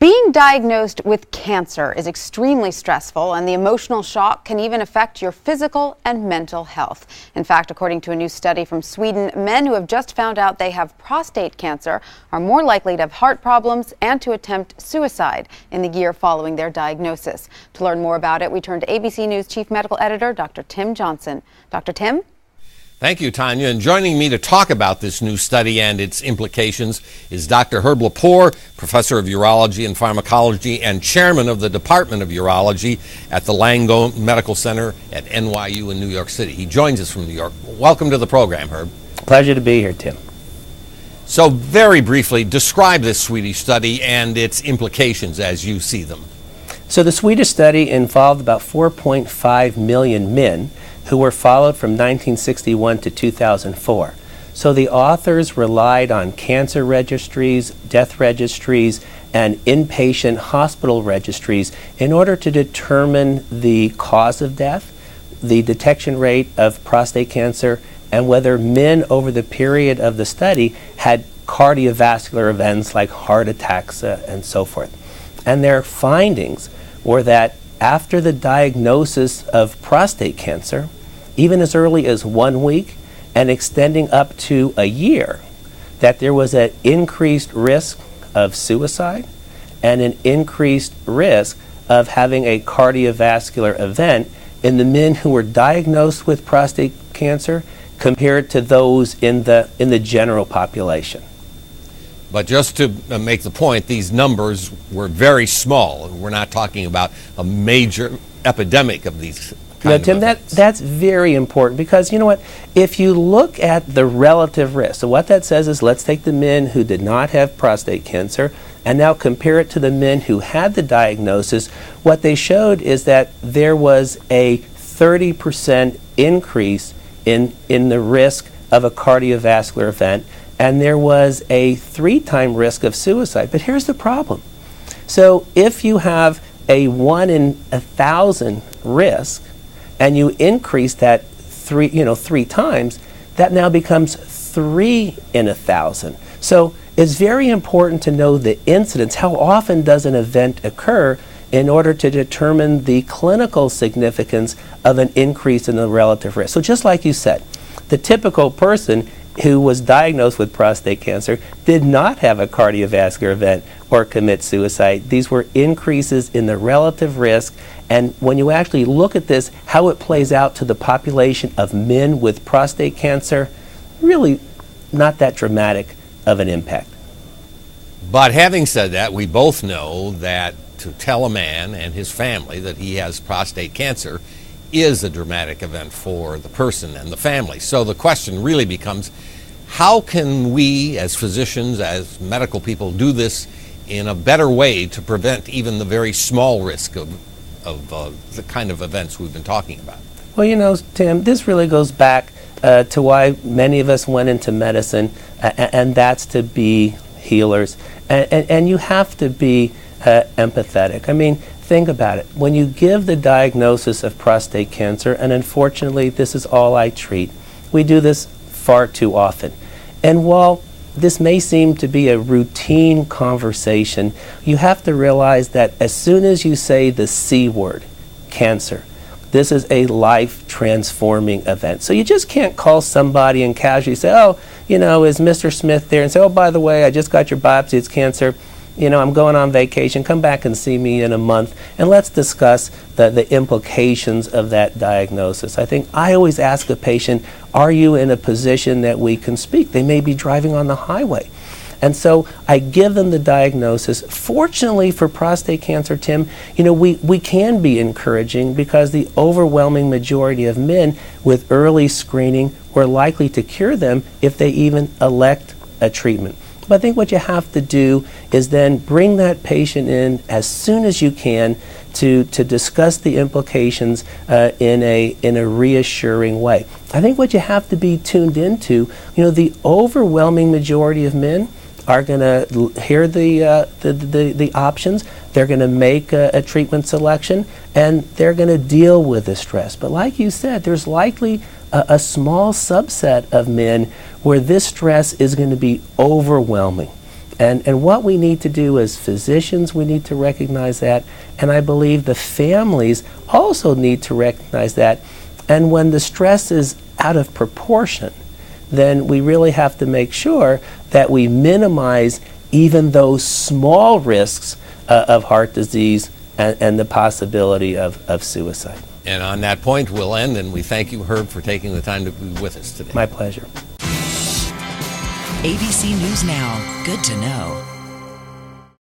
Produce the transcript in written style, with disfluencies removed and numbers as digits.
Being diagnosed with cancer is extremely stressful, and the emotional shock can even affect your physical and mental health. In fact, according to a new study from Sweden, men who have just found out they have prostate cancer are more likely to have heart problems and to attempt suicide in the year following their diagnosis. To learn more about it, we turn to ABC News Chief Medical Editor Dr. Tim Johnson. Dr. Tim? Thank you, Tanya. And joining me to talk about this new study and its implications is Dr. Herb Lepore, Professor of Urology and Pharmacology and Chairman of the Department of Urology at the Langone Medical Center at NYU in New York City. He joins us from New York. Welcome to the program, Herb. Pleasure to be here, Tim. So very briefly, describe this Swedish study and its implications as you see them. So the Swedish study involved about 4.5 million men who were followed from 1961 to 2004. So the authors relied on cancer registries, death registries, and inpatient hospital registries in order to determine the cause of death, the detection rate of prostate cancer, and whether men over the period of the study had cardiovascular events like heart attacks and so forth. And their findings were that after the diagnosis of prostate cancer, even as early as 1 week and extending up to a year, that there was an increased risk of suicide and an increased risk of having a cardiovascular event in the men who were diagnosed with prostate cancer compared to those in the general population. But just to make the point, these numbers were very small. We're not talking about a major epidemic of these No, Tim, that's very important because, you know what, if you look at the relative risk, so what that says is let's take the men who did not have prostate cancer and now compare it to the men who had the diagnosis. What they showed is that there was a 30% increase in the risk of a cardiovascular event, and there was a 3-time risk of suicide. But here's the problem. So if you have a 1 in 1,000 risk, and you increase that three times, that now becomes 3 in 1,000. So it's very important to know the incidence. How often does an event occur in order to determine the clinical significance of an increase in the relative risk? So just like you said, the typical person who was diagnosed with prostate cancer did not have a cardiovascular event or commit suicide. These were increases in the relative risk, and when you actually look at this, how it plays out to the population of men with prostate cancer, really not that dramatic of an impact. But having said that, we both know that to tell a man and his family that he has prostate cancer is a dramatic event for the person and the family. So the question really becomes, how can we as physicians, as medical people, do this in a better way to prevent even the very small risk of the kind of events we've been talking about? Well, you know, Tim, this really goes back to why many of us went into medicine, and that's to be healers. And you have to be empathetic. I mean, think about it. When you give the diagnosis of prostate cancer, and unfortunately this is all I treat, we do this far too often. And while this may seem to be a routine conversation, you have to realize that as soon as you say the C word, cancer, this is a life-transforming event. So you just can't call somebody and casually say, oh, you know, is Mr. Smith there? And say, oh, by the way, I just got your biopsy, it's cancer. You know, I'm going on vacation, come back and see me in a month, and let's discuss the implications of that diagnosis. I think I always ask a patient, are you in a position that we can speak? They may be driving on the highway. And so I give them the diagnosis. Fortunately for prostate cancer, Tim, you know, we can be encouraging because the overwhelming majority of men with early screening were likely to cure them if they even elect a treatment. But I think what you have to do is then bring that patient in as soon as you can to discuss the implications in a reassuring way. I think what you have to be tuned into, you know, the overwhelming majority of men are going to hear the options. They're going to make a treatment selection, and they're going to deal with the stress. But like you said, there's likely a small subset of men where this stress is going to be overwhelming. And what we need to do as physicians, we need to recognize that, and I believe the families also need to recognize that. And when the stress is out of proportion, then we really have to make sure that we minimize even those small risks of heart disease and the possibility of suicide. And on that point, we'll end, and we thank you, Herb, for taking the time to be with us today. My pleasure. ABC News Now. Good to know.